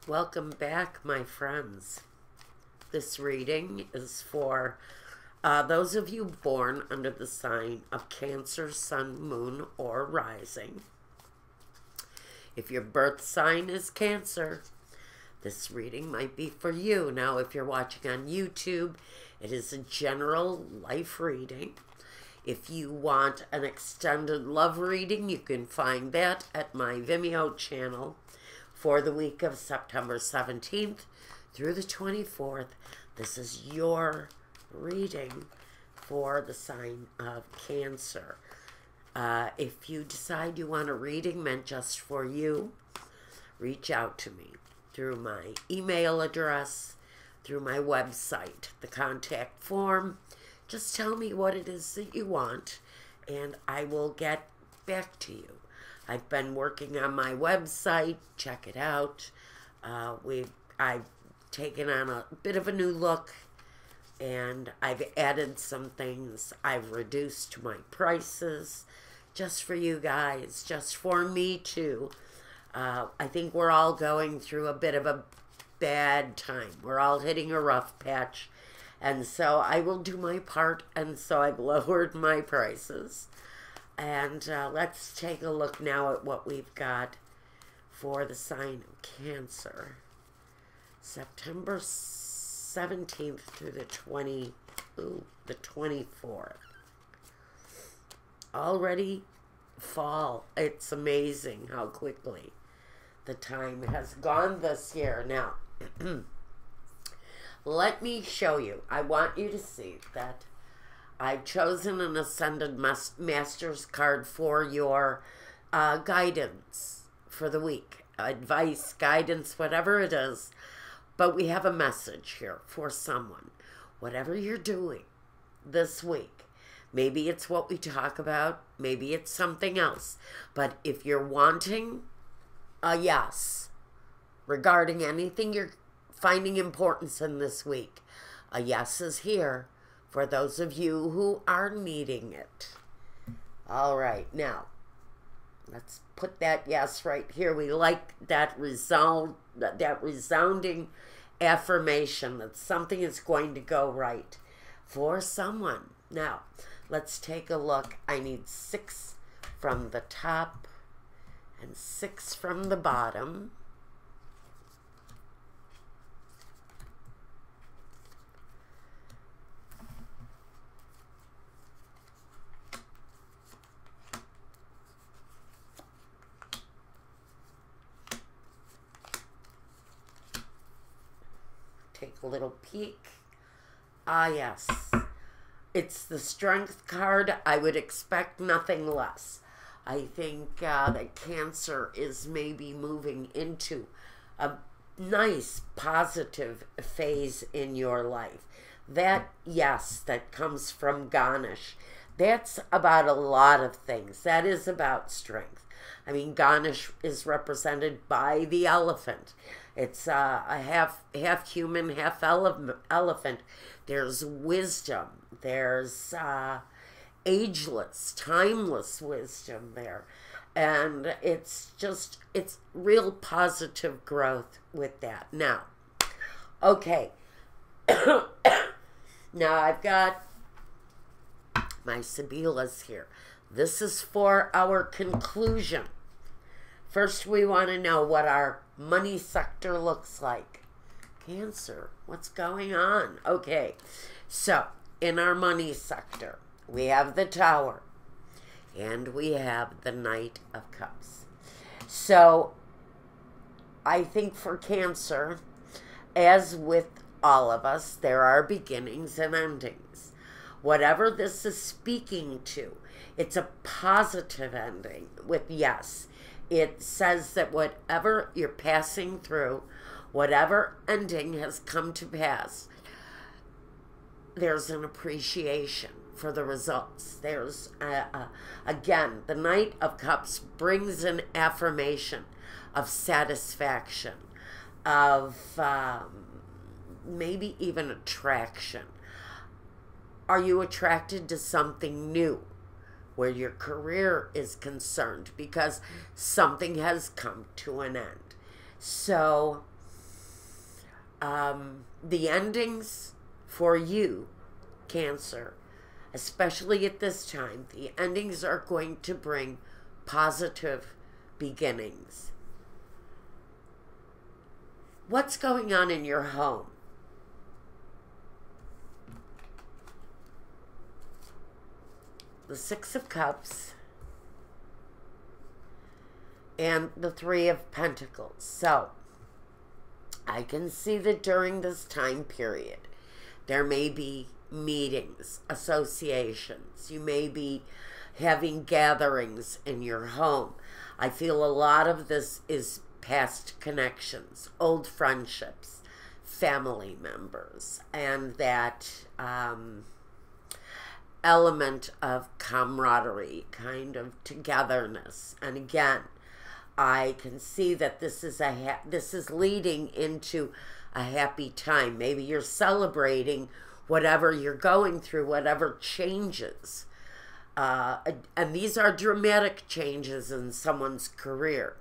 Welcome back, my friends. This reading is for those of you born under the sign of Cancer, Sun, Moon, or Rising. If your birth sign is Cancer, this reading might be for you. Now, if you're watching on YouTube, it is a general life reading. If you want an extended love reading, you can find that at my Vimeo channel for the week of September 17th through the 24th. This is your reading for the sign of Cancer. If you decide you want a reading meant just for you, reach out to me through my email address, through my website, the contact form. Just tell me what it is that you want, and I will get back to you. I've been working on my website. Check it out. I've taken on a bit of a new look, and I've added some things. I've reduced my prices just for you guys, just for me too. I think we're all going through a bit of a bad time. We're all hitting a rough patch, and so I will do my part, and so I've lowered my prices. And let's take a look now at what we've got for the sign of Cancer. September 17th through the 24th. Already fall. It's amazing how quickly the time has gone this year. Now, let me show you. I want you to see that I've chosen an Ascended Masters card for your guidance for the week. Advice, guidance, whatever it is. But we have a message here for someone. Whatever you're doing this week, maybe it's what we talk about, maybe it's something else. But if you're wanting a yes regarding anything you're finding importance in this week, a yes is here for those of you who are needing it. All right, now, let's put that yes right here. We like that resounding affirmation that something is going to go right for someone. Now, let's take a look. I need 6 from the top and 6 from the bottom. Take a little peek. Ah, yes. It's the Strength card. I would expect nothing less. I think that Cancer is maybe moving into a nice, positive phase in your life. That yes that comes from Ganesh, that's about a lot of things. That is about strength. I mean, Ganesh is represented by the elephant. It's a half human, half elephant. There's wisdom. There's ageless, timeless wisdom there. And it's real positive growth with that. Now, okay. Now I've got my Sibilas here. This is for our conclusion. First, we want to know what our money sector looks like. Cancer, what's going on? Okay, so in our money sector, we have the Tower, and we have the Knight of Cups. So, I think for Cancer, as with all of us, there are beginnings and endings. Whatever this is speaking to, it's a positive ending with yes. It says that whatever you're passing through, whatever ending has come to pass, there's an appreciation for the results. There's, again, the Knight of Cups brings an affirmation of satisfaction, of maybe even attraction. Are you attracted to something new where your career is concerned because something has come to an end? So The endings for you, Cancer, especially at this time, the endings are going to bring positive beginnings. What's going on in your home? The Six of Cups and the Three of Pentacles. So, I can see that during this time period, there may be meetings, associations. You may be having gatherings in your home. I feel a lot of this is past connections, old friendships, family members, and that element of camaraderie, kind of togetherness. And again, I can see that this is leading into a happy time. Maybe you're celebrating whatever you're going through, whatever changes. And these are dramatic changes in someone's career.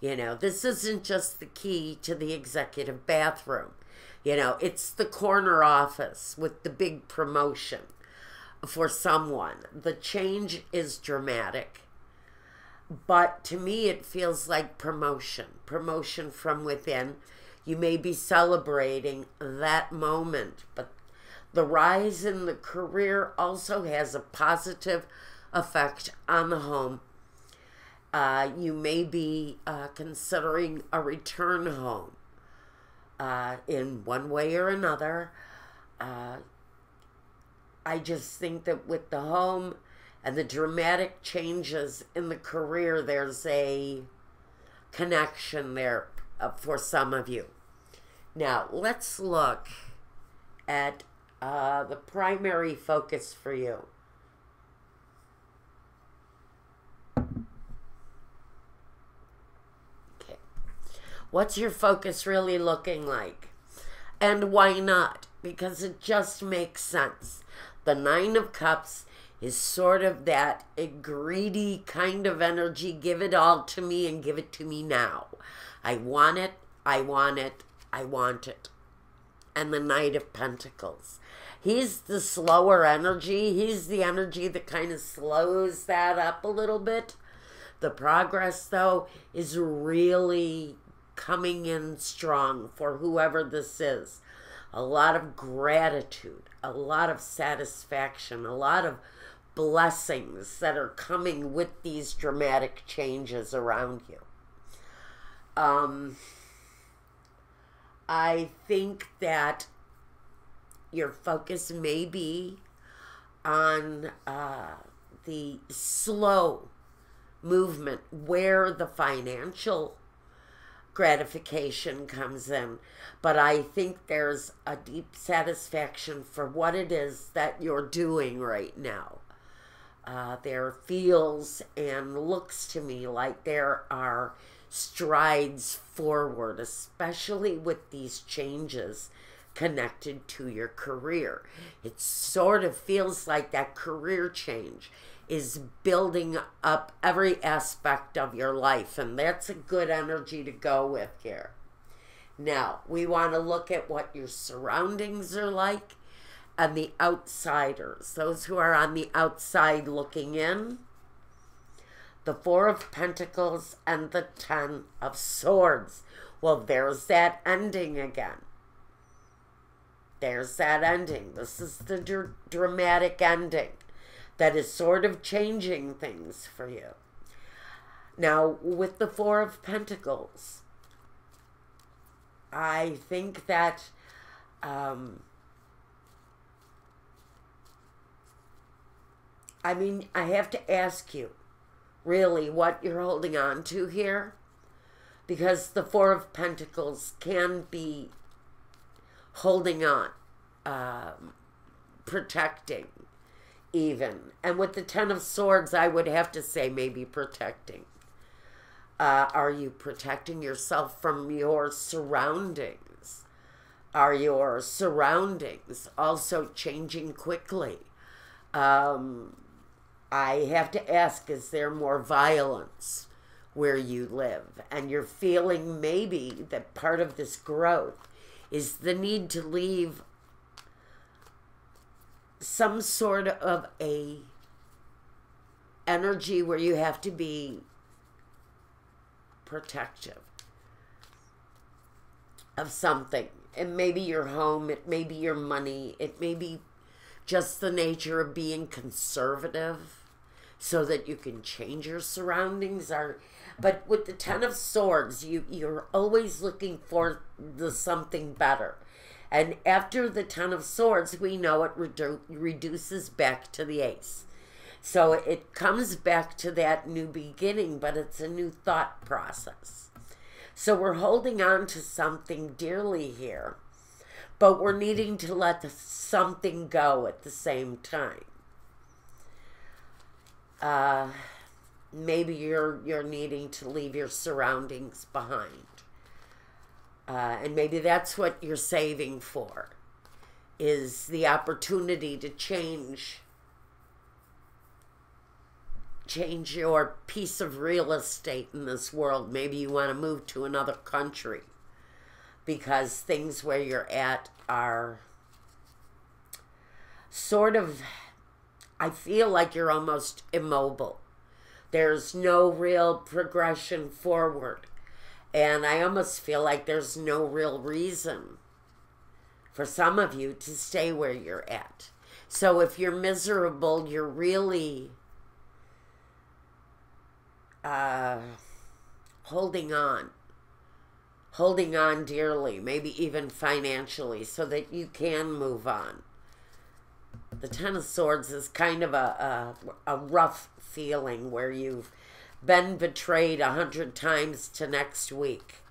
You know, this isn't just the key to the executive bathroom. You know, it's the corner office with the big promotion for someone. The change is dramatic. But to me, it feels like promotion from within. You may be celebrating that moment, but the rise in the career also has a positive effect on the home. You may be considering a return home in one way or another. I just think that with the home and the dramatic changes in the career, there's a connection there for some of you. Now, let's look at the primary focus for you. Okay. What's your focus really looking like? And why not? Because it just makes sense. The Nine of Cups is sort of that greedy kind of energy. Give it all to me and give it to me now. I want it, I want it, I want it. And the Knight of Pentacles. He's the slower energy. He's the energy that kind of slows that up a little bit. The progress, though, is really coming in strong for whoever this is. A lot of gratitude, a lot of satisfaction, a lot of blessings that are coming with these dramatic changes around you. I think that your focus may be on the slow movement where the financial gratification comes in. But I think there's a deep satisfaction for what it is that you're doing right now. There feels and looks to me like there are strides forward, especially with these changes connected to your career. It sort of feels like that career change is building up every aspect of your life, and that's a good energy to go with here. Now, we want to look at what your surroundings are like and the outsiders, those who are on the outside looking in. The Four of Pentacles and the Ten of Swords. Well, there's that ending again. There's that ending. This is the dramatic ending that is sort of changing things for you. Now, with the Four of Pentacles, I think that I have to ask you, really, what you're holding on to here, because the Four of Pentacles can be holding on, protecting even. And with the Ten of Swords, I would have to say maybe protecting. Are you protecting yourself from your surroundings? Are your surroundings also changing quickly? I have to ask, is there more violence where you live? And you're feeling maybe that part of this growth is the need to leave some sort of a energy where you have to be protective of something. It may be your home, it may be your money, it may be just the nature of being conservative so that you can change your surroundings. But with the Ten of Swords, you're always looking for the something better. And after the Ten of Swords, we know it reduces back to the Ace. So it comes back to that new beginning, but it's a new thought process. So we're holding on to something dearly here, but we're needing to let something go at the same time. Maybe you're needing to leave your surroundings behind. And maybe that's what you're saving for, is the opportunity to change your piece of real estate in this world. Maybe you want to move to another country because things where you're at are sort of, I feel like you're almost immobile. There's no real progression forward. And I almost feel like there's no real reason for some of you to stay where you're at. So if you're miserable, you're really holding on dearly, maybe even financially, so that you can move on. The Ten of Swords is kind of a rough feeling where you've been betrayed 100 times to next week.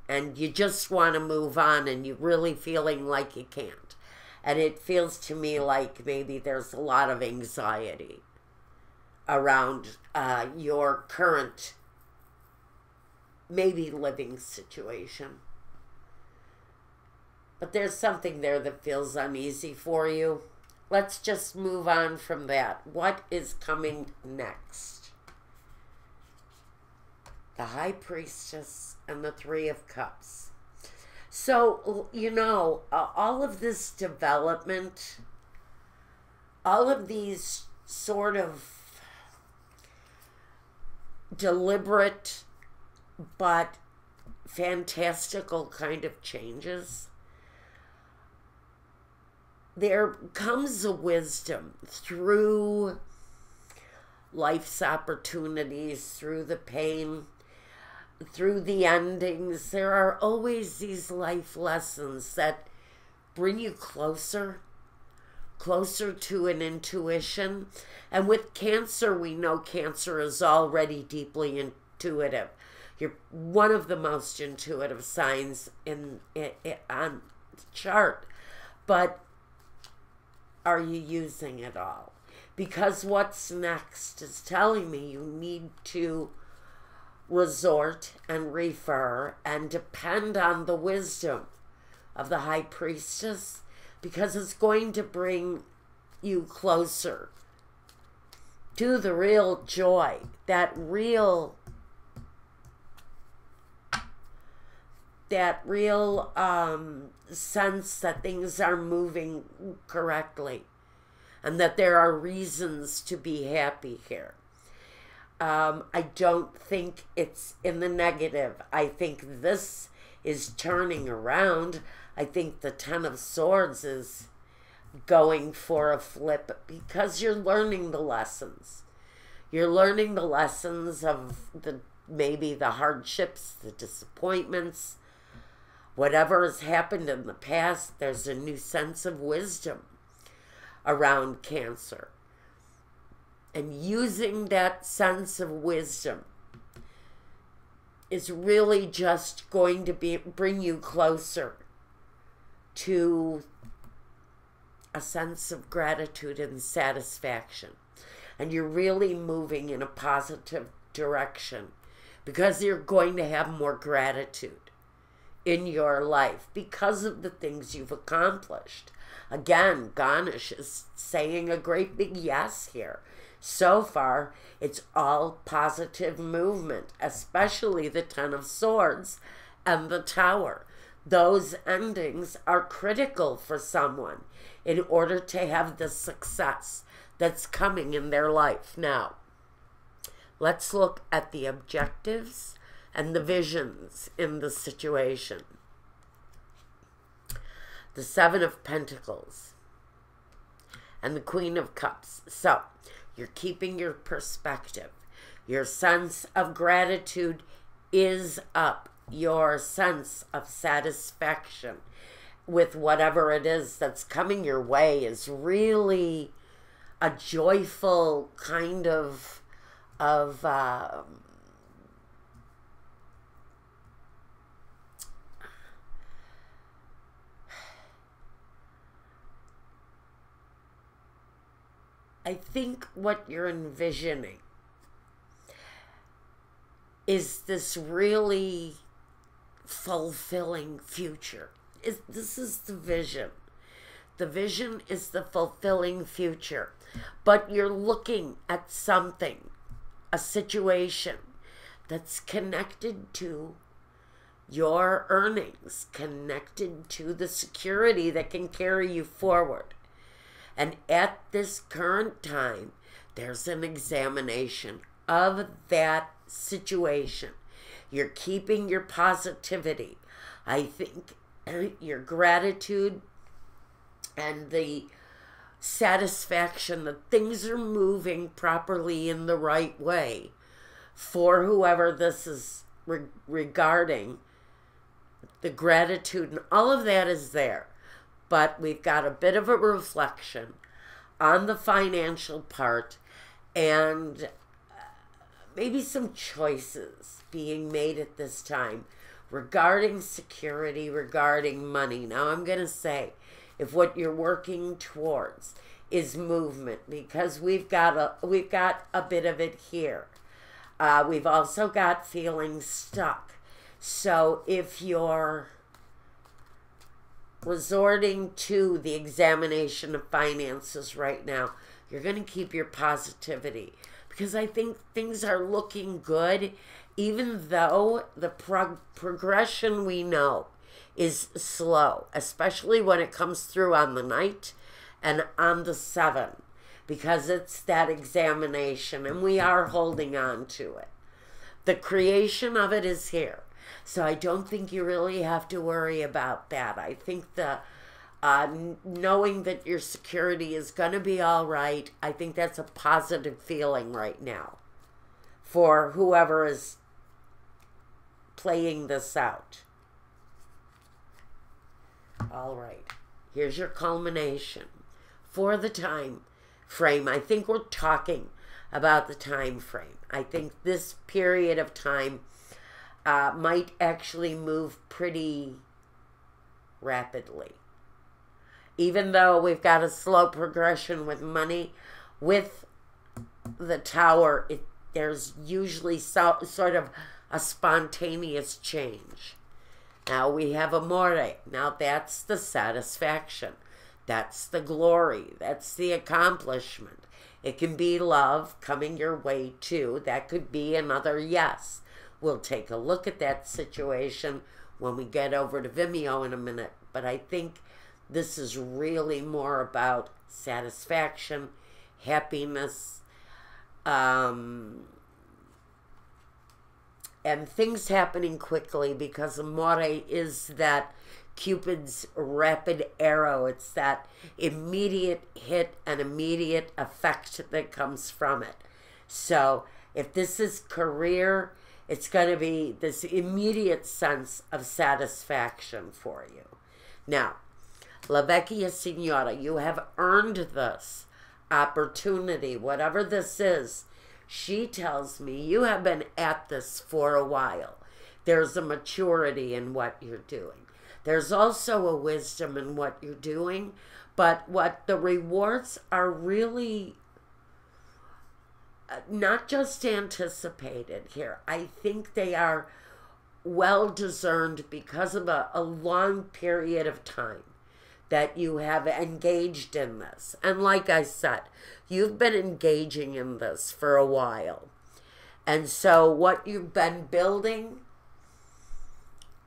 And you just want to move on and you're really feeling like you can't. And it feels to me like maybe there's a lot of anxiety around your current maybe living situation. But there's something there that feels uneasy for you. Let's just move on from that. What is coming next? The High Priestess and the Three of Cups. So, you know, all of this development, all of these sort of deliberate but fantastical kind of changes, there comes a wisdom through life's opportunities, through the pain, through the endings. There are always these life lessons that bring you closer to an intuition. And with Cancer, we know Cancer is already deeply intuitive. You're one of the most intuitive signs on the chart. But are you using it all? Because what's next is telling me you need to resort and refer and depend on the wisdom of the High Priestess, because it's going to bring you closer to the real joy, that real sense that things are moving correctly and that there are reasons to be happy here. I don't think it's in the negative. I think this is turning around. I think the Ten of Swords is going for a flip because you're learning the lessons. You're learning the lessons of maybe the hardships, the disappointments, whatever has happened in the past. There's a new sense of wisdom around Cancer. And using that sense of wisdom is really just going to bring you closer to a sense of gratitude and satisfaction. And you're really moving in a positive direction because you're going to have more gratitude in your life because of the things you've accomplished. Again, Ganesh is saying a great big yes here. So far, it's all positive movement, especially the Ten of Swords and the Tower. those endings are critical for someone in order to have the success that's coming in their life. Now, let's look at the objectives and the visions in the situation. The Seven of Pentacles and the Queen of Cups. So, you're keeping your perspective. Your sense of gratitude is up. Your sense of satisfaction with whatever it is that's coming your way is really a joyful kind of I think what you're envisioning is this really fulfilling future. This is the vision. The vision is the fulfilling future. But you're looking at something, a situation that's connected to your earnings, connected to the security that can carry you forward. And at this current time, there's an examination of that situation. You're keeping your positivity. I think your gratitude and the satisfaction that things are moving properly in the right way for whoever this is regarding, the gratitude and all of that is there. But we've got a bit of a reflection on the financial part and maybe some choices being made at this time regarding security, regarding money. Now, I'm going to say, if what you're working towards is movement, because we've got a bit of it here. We've also got feeling stuck. So if you're resorting to the examination of finances right now, you're going to keep your positivity, because I think things are looking good, even though the progression we know is slow, especially when it comes through on the Knight and on the 7, because it's that examination and we are holding on to it. The creation of it is here. So I don't think you really have to worry about that. I think the knowing that your security is going to be all right, I think that's a positive feeling right now for whoever is playing this out. All right. Here's your culmination for the time frame. I think we're talking about the time frame. I think this period of time might actually move pretty rapidly. Even though we've got a slow progression with money, with the Tower, there's usually sort of a spontaneous change. Now we have Amore. Now that's the satisfaction. That's the glory. That's the accomplishment. It can be love coming your way too. That could be another yes. We'll take a look at that situation when we get over to Vimeo in a minute. But I think this is really more about satisfaction, happiness, and things happening quickly, because Amore is that Cupid's rapid arrow. It's that immediate hit and immediate effect that comes from it. So if this is career, it's going to be this immediate sense of satisfaction for you. Now, La Vecchia Signora, you have earned this opportunity, whatever this is. She tells me you have been at this for a while. There's a maturity in what you're doing. There's also a wisdom in what you're doing, but what the rewards are really not just anticipated here. I think they are well discerned because of a long period of time that you have engaged in this. And like I said, you've been engaging in this for a while. And so what you've been building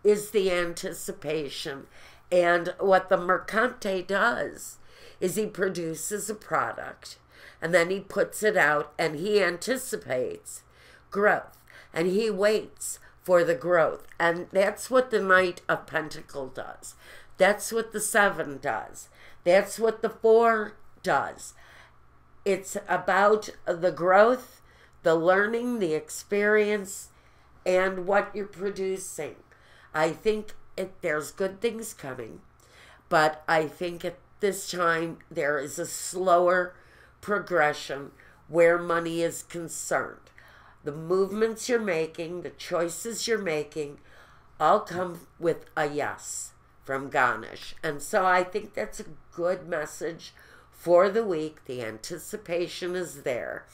is the anticipation. And what the mercante does is he produces a product and then he puts it out and he anticipates growth and he waits for the growth. And that's what the Knight of Pentacles does. That's what the 7 does. That's what the 4 does. It's about the growth, the learning, the experience, and what you're producing. I think there's good things coming, but I think at this time there is a slower progression where money is concerned. The movements you're making, the choices you're making, all come with a yes from Ganesh. And so I think that's a good message for the week. The anticipation is there.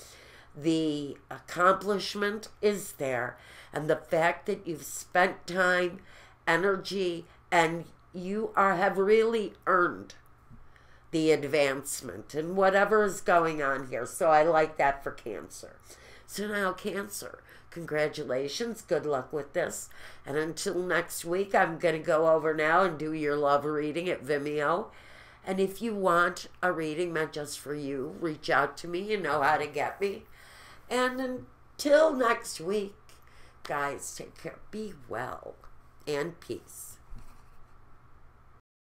The accomplishment is there. And the fact that you've spent time, energy, and you have really earned the advancement and whatever is going on here. So I like that for Cancer. So now, Cancer, congratulations. Good luck with this. And until next week, I'm going to go over now and do your love reading at Vimeo. And if you want a reading meant just for you, reach out to me. You know how to get me. And until next week, guys, take care. Be well and peace.